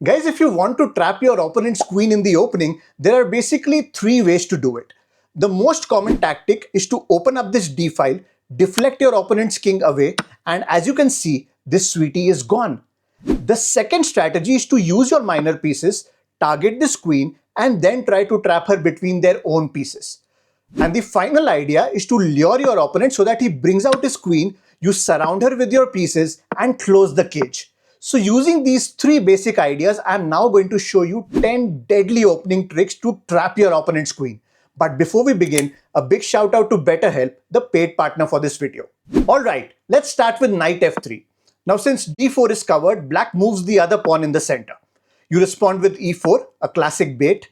Guys, if you want to trap your opponent's queen in the opening, there are basically three ways to do it. The most common tactic is to open up this d file, deflect your opponent's king away, and as you can see, this sweetie is gone. The second strategy is to use your minor pieces, target this queen, and then try to trap her between their own pieces. And the final idea is to lure your opponent so that he brings out his queen, you surround her with your pieces, and close the cage. So using these three basic ideas, I am now going to show you 10 deadly opening tricks to trap your opponent's queen. But before we begin, a big shout out to BetterHelp, the paid partner for this video. Alright, let's start with knight f3. Now since d4 is covered, black moves the other pawn in the center. You respond with e4, a classic bait.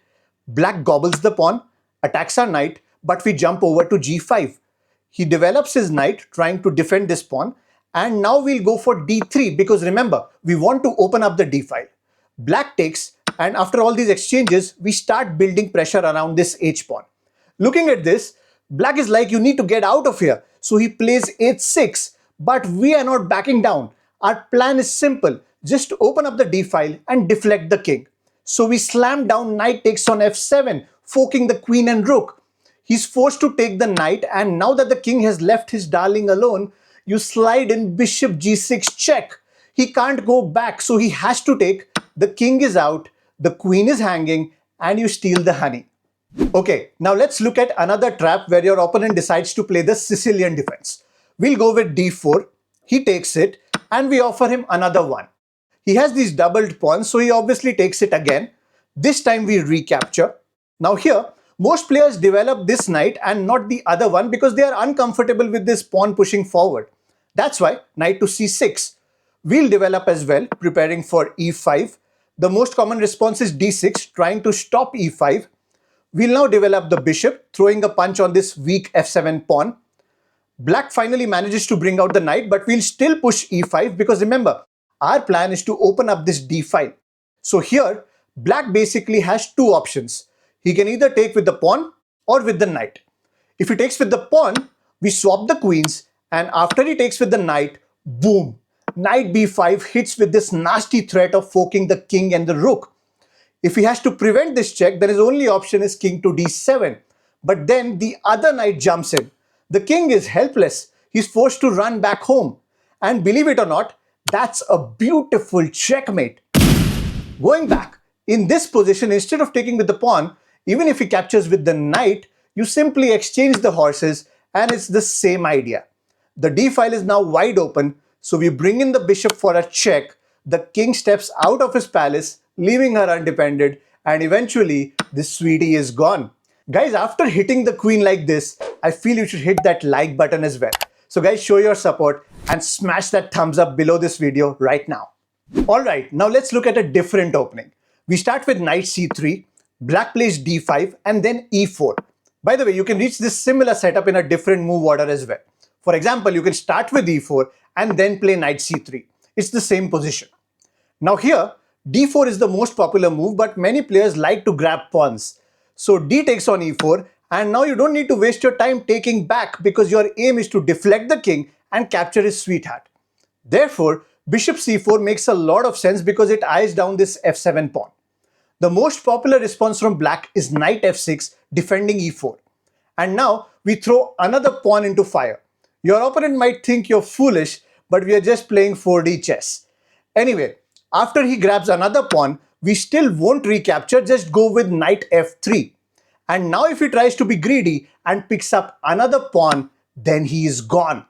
Black gobbles the pawn, attacks our knight, but we jump over to g5. He develops his knight, trying to defend this pawn. And now we'll go for d3 because remember, we want to open up the d file. Black takes, and after all these exchanges, we start building pressure around this h pawn. Looking at this, black is like, you need to get out of here. So he plays h6, but we are not backing down. Our plan is simple, just open up the d file and deflect the king. So we slam down knight takes on f7, forking the queen and rook. He's forced to take the knight, and now that the king has left his darling alone, you slide in bishop g6 check. He can't go back, so he has to take. The king is out, the queen is hanging, and you steal the honey. Okay, now let's look at another trap where your opponent decides to play the Sicilian defense. We'll go with d4, he takes it, and we offer him another one. He has these doubled pawns, so he obviously takes it again. This time we recapture. Now here, most players develop this knight and not the other one because they are uncomfortable with this pawn pushing forward. That's why knight to c6. We'll develop as well, preparing for e5. The most common response is d6, trying to stop e5. We'll now develop the bishop, throwing a punch on this weak f7 pawn. Black finally manages to bring out the knight, but we'll still push e5 because remember, our plan is to open up this d file. So here, black basically has two options. He can either take with the pawn or with the knight. If he takes with the pawn, we swap the queens, and after he takes with the knight, boom, knight b5 hits with this nasty threat of forking the king and the rook. If he has to prevent this check, then his only option is king to d7. But then the other knight jumps in. The king is helpless. He's forced to run back home. And believe it or not, that's a beautiful checkmate. Going back, in this position, instead of taking with the pawn, even if he captures with the knight, you simply exchange the horses and it's the same idea. The d file is now wide open, so we bring in the bishop for a check. The king steps out of his palace, leaving her undefended, and eventually this sweetie is gone. Guys, after hitting the queen like this, I feel you should hit that like button as well. So guys, show your support and smash that thumbs up below this video right now. Alright, now let's look at a different opening. We start with knight c3, black plays d5 and then e4. By the way, you can reach this similar setup in a different move order as well. For example, you can start with e4 and then play knight c3. It's the same position. Now here, d4 is the most popular move, but many players like to grab pawns. So d takes on e4, and now you don't need to waste your time taking back because your aim is to deflect the king and capture his sweetheart. Therefore, bishop c4 makes a lot of sense because it eyes down this f7 pawn. The most popular response from black is knight f6, defending e4. And now we throw another pawn into fire. Your opponent might think you're foolish, but we are just playing 4D chess. Anyway, after he grabs another pawn, we still won't recapture, just go with knight f3. And now if he tries to be greedy and picks up another pawn, then he is gone.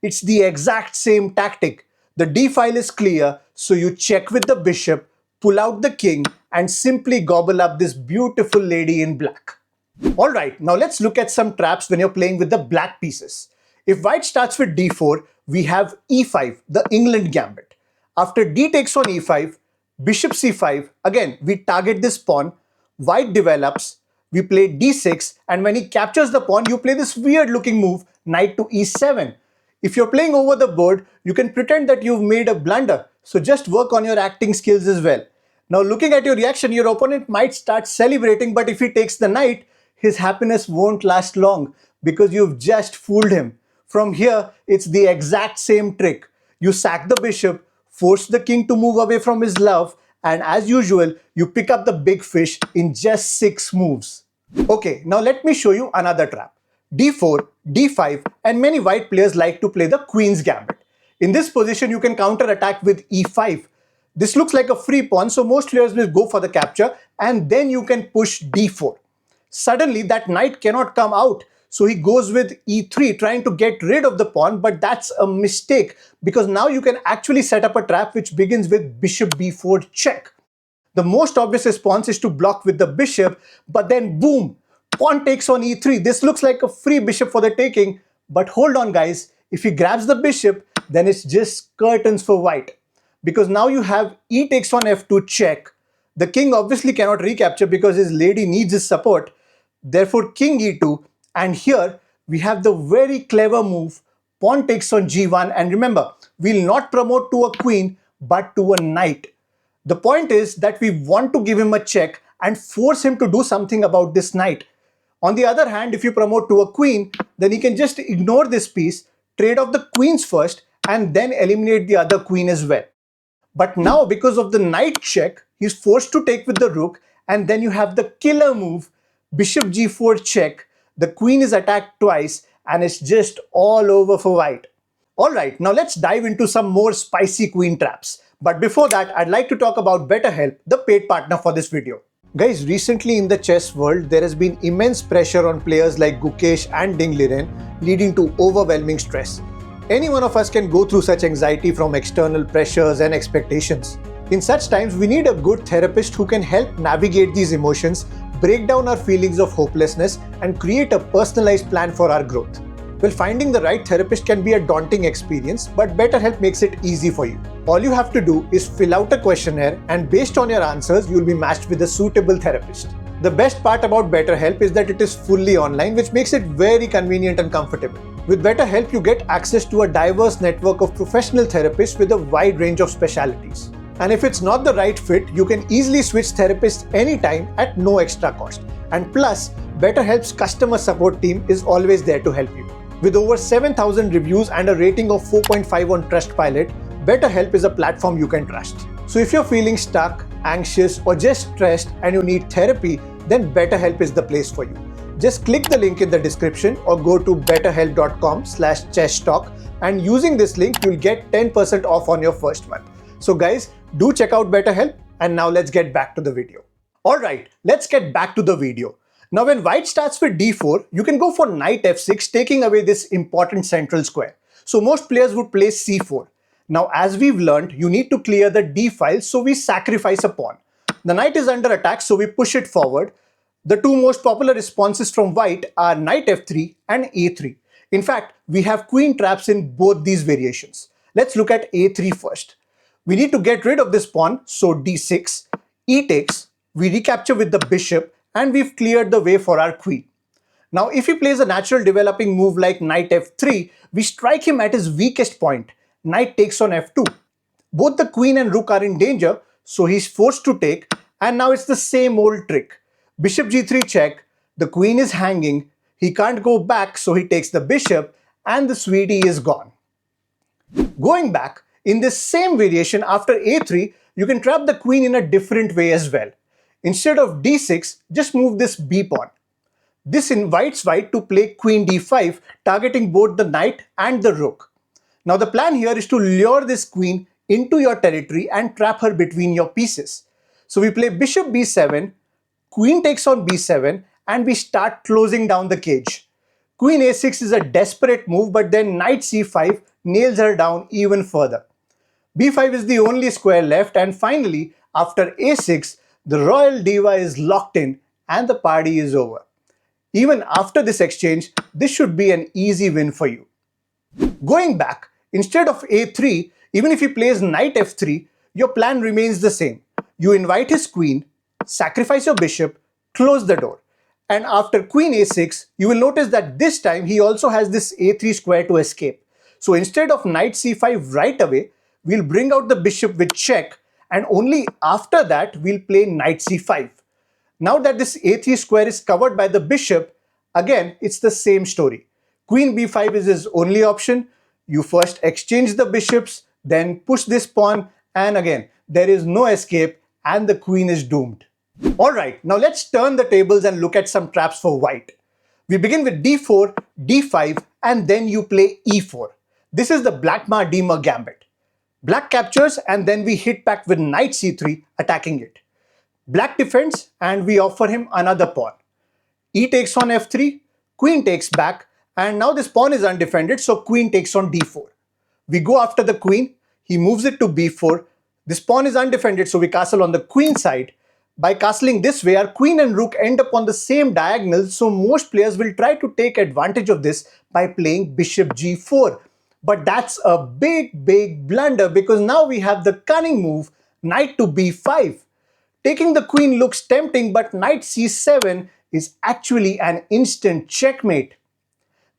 It's the exact same tactic. The d file is clear, so you check with the bishop, pull out the king, and simply gobble up this beautiful lady in black. Alright, now let's look at some traps when you're playing with the black pieces. If white starts with d4, we have e5, the Englund gambit. After d takes on e5, bishop c5, again we target this pawn, white develops, we play d6, and when he captures the pawn, you play this weird looking move, knight to e7. If you're playing over the board, you can pretend that you've made a blunder, so just work on your acting skills as well. Now looking at your reaction, your opponent might start celebrating, but if he takes the knight, his happiness won't last long because you've just fooled him. From here, it's the exact same trick. You sack the bishop, force the king to move away from his love, and as usual, you pick up the big fish in just 6 moves. Okay, now let me show you another trap. d4, d5, and many white players like to play the Queen's Gambit. In this position, you can counter attack with e5. This looks like a free pawn, so most players will go for the capture, and then you can push d4. Suddenly, that knight cannot come out, so he goes with e3, trying to get rid of the pawn, but that's a mistake, because now you can actually set up a trap which begins with bishop b4 check. The most obvious response is to block with the bishop, but then boom, pawn takes on e3. This looks like a free bishop for the taking, but hold on guys, if he grabs the bishop, then it's just curtains for white. Because now you have e takes on f2 check. The king obviously cannot recapture because his lady needs his support. Therefore king e2, and here we have the very clever move, pawn takes on g1, and remember, we'll not promote to a queen but to a knight. The point is that we want to give him a check and force him to do something about this knight. On the other hand, if you promote to a queen, then he can just ignore this piece, trade off the queens first, and then eliminate the other queen as well. But now, because of the knight check, he's forced to take with the rook, and then you have the killer move, bishop g4 check. The queen is attacked twice, and it's just all over for white. Alright, now let's dive into some more spicy queen traps. But before that, I'd like to talk about BetterHelp, the paid partner for this video. Guys, recently in the chess world, there has been immense pressure on players like Gukesh and Ding Liren, leading to overwhelming stress. Any one of us can go through such anxiety from external pressures and expectations. In such times, we need a good therapist who can help navigate these emotions, break down our feelings of hopelessness, and create a personalized plan for our growth. Well, finding the right therapist can be a daunting experience, but BetterHelp makes it easy for you. All you have to do is fill out a questionnaire, and based on your answers, you'll be matched with a suitable therapist. The best part about BetterHelp is that it is fully online, which makes it very convenient and comfortable. With BetterHelp, you get access to a diverse network of professional therapists with a wide range of specialties. And if it's not the right fit, you can easily switch therapists anytime at no extra cost. And plus, BetterHelp's customer support team is always there to help you. With over 7,000 reviews and a rating of 4.5 on Trustpilot, BetterHelp is a platform you can trust. So if you're feeling stuck, anxious, or just stressed and you need therapy, then BetterHelp is the place for you. Just click the link in the description or go to betterhelp.com/chesstalk, and using this link, you'll get 10% off on your first month. So guys, do check out BetterHelp, and now let's get back to the video. Alright, let's get back to the video. Now when white starts with d4, you can go for knight f6, taking away this important central square. So most players would play c4. Now as we've learned, you need to clear the d file, so we sacrifice a pawn. The knight is under attack, so we push it forward. The two most popular responses from white are knight f3 and a3. In fact, we have queen traps in both these variations. Let's look at a3 first. We need to get rid of this pawn, so d6, e takes, we recapture with the bishop, and we've cleared the way for our queen. Now if he plays a natural developing move like knight f3, we strike him at his weakest point. Knight takes on f2. Both the queen and rook are in danger, so he's forced to take, and now it's the same old trick. Bishop g3 check, the queen is hanging, he can't go back, so he takes the bishop, and the sweetie is gone. Going back, in this same variation after a3, you can trap the queen in a different way as well. Instead of d6, just move this b pawn. This invites white to play queen d5, targeting both the knight and the rook. Now the plan here is to lure this queen into your territory and trap her between your pieces. So we play bishop b7, queen takes on b7, and we start closing down the cage. Queen a6 is a desperate move, but then knight c5 nails her down even further. b5 is the only square left, and finally, after a6, the royal diva is locked in and the party is over. Even after this exchange, this should be an easy win for you. Going back, instead of a3, even if he plays knight f3, your plan remains the same. You invite his queen, sacrifice your bishop, close the door. And after queen a6, you will notice that this time he also has this a3 square to escape. So instead of knight c5 right away, we'll bring out the bishop with check, and only after that we'll play knight c5. Now that this a3 square is covered by the bishop, again it's the same story. Queen b5 is his only option. You first exchange the bishops, then push this pawn, and again there is no escape, and the queen is doomed. Alright, now let's turn the tables and look at some traps for white. We begin with d4, d5, and then you play e4. This is the Blackmar Diemer Gambit. Black captures and then we hit back with knight c3, attacking it. Black defends and we offer him another pawn. E takes on f3, queen takes back, and now this pawn is undefended, so queen takes on d4. We go after the queen, he moves it to b4. This pawn is undefended, so we castle on the queen side. By castling this way, our queen and rook end up on the same diagonal, so most players will try to take advantage of this by playing bishop g4. But that's a big blunder, because now we have the cunning move, knight to b5. Taking the queen looks tempting, but knight c7 is actually an instant checkmate.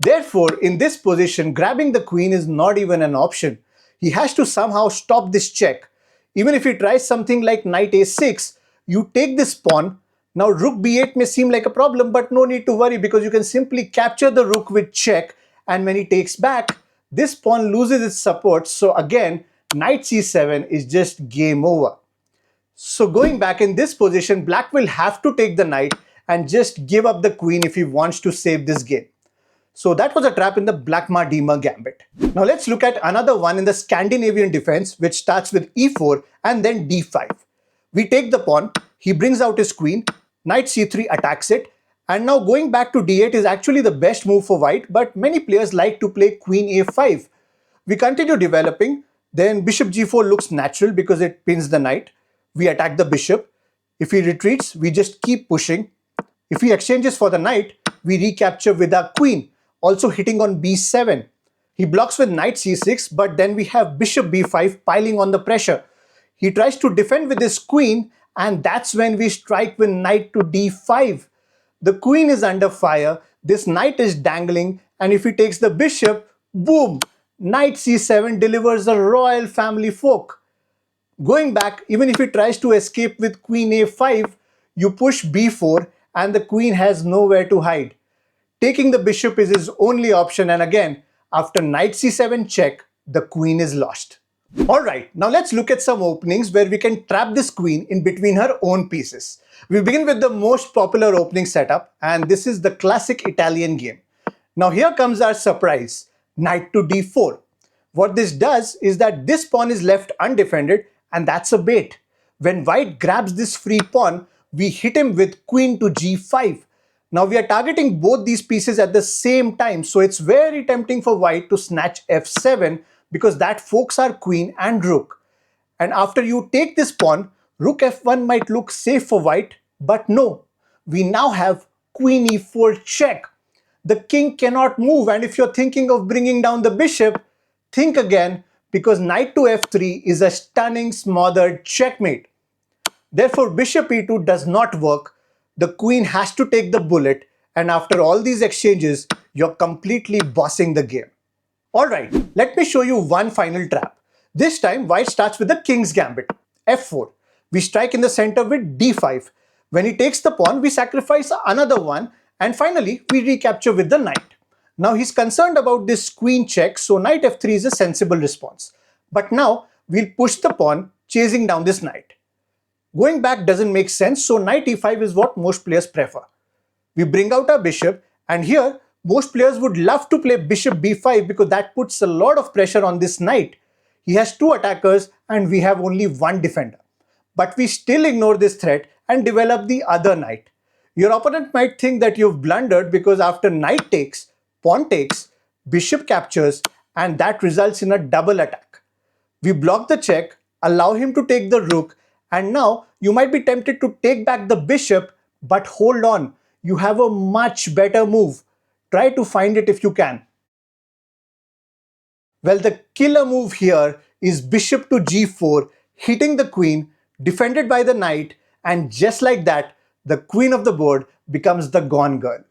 Therefore, in this position, grabbing the queen is not even an option. He has to somehow stop this check. Even if he tries something like knight a6, you take this pawn. Now rook b8 may seem like a problem, but no need to worry, because you can simply capture the rook with check, and when he takes back, this pawn loses its support, so again, knight c7 is just game over. So going back in this position, black will have to take the knight and just give up the queen if he wants to save this game. So that was a trap in the Blackmar Diemer Gambit. Now let's look at another one in the Scandinavian defense, which starts with e4 and then d5. We take the pawn, he brings out his queen, knight c3 attacks it, and now going back to d8 is actually the best move for white, but many players like to play queen a5. We continue developing, then bishop g4 looks natural because it pins the knight. We attack the bishop. If he retreats, we just keep pushing. If he exchanges for the knight, we recapture with our queen, also hitting on b7. He blocks with knight c6, but then we have bishop b5 piling on the pressure. He tries to defend with his queen, and that's when we strike with knight to d5. The queen is under fire, this knight is dangling, and if he takes the bishop, boom! Knight c7 delivers a royal family folk. Going back, even if he tries to escape with queen a5, you push b4 and the queen has nowhere to hide. Taking the bishop is his only option, and again, after knight c7 check, the queen is lost. Alright, now let's look at some openings where we can trap this queen in between her own pieces. We begin with the most popular opening setup, and this is the classic Italian game. Now here comes our surprise, knight to d4. What this does is that this pawn is left undefended, and that's a bait. When white grabs this free pawn, we hit him with queen to g5. Now we are targeting both these pieces at the same time, so it's very tempting for white to snatch f7 because that forks our queen and rook. And after you take this pawn, rook f1 might look safe for white, but no. We now have queen e4 check. The king cannot move, and if you're thinking of bringing down the bishop, think again, because knight to f3 is a stunning smothered checkmate. Therefore, bishop e2 does not work. The queen has to take the bullet, and after all these exchanges, you're completely bossing the game. Alright, let me show you one final trap. This time, white starts with the king's gambit, f4. We strike in the center with d5. When he takes the pawn, we sacrifice another one, and finally, we recapture with the knight. Now he's concerned about this queen check, so knight f3 is a sensible response. But now, we'll push the pawn, chasing down this knight. Going back doesn't make sense, so knight e5 is what most players prefer. We bring out our bishop, and here, most players would love to play bishop b5 because that puts a lot of pressure on this knight. He has two attackers and we have only one defender. But we still ignore this threat and develop the other knight. Your opponent might think that you've blundered because after knight takes, pawn takes, bishop captures, and that results in a double attack. We block the check, allow him to take the rook, and now you might be tempted to take back the bishop, but hold on, you have a much better move. Try to find it if you can. Well, the killer move here is bishop to g4, hitting the queen, defended by the knight, and just like that, the queen of the board becomes the gone girl.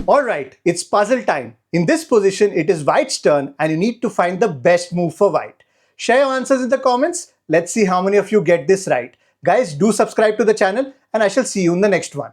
Alright, it's puzzle time. In this position, it is white's turn and you need to find the best move for white. Share your answers in the comments. Let's see how many of you get this right. Guys, do subscribe to the channel and I shall see you in the next one.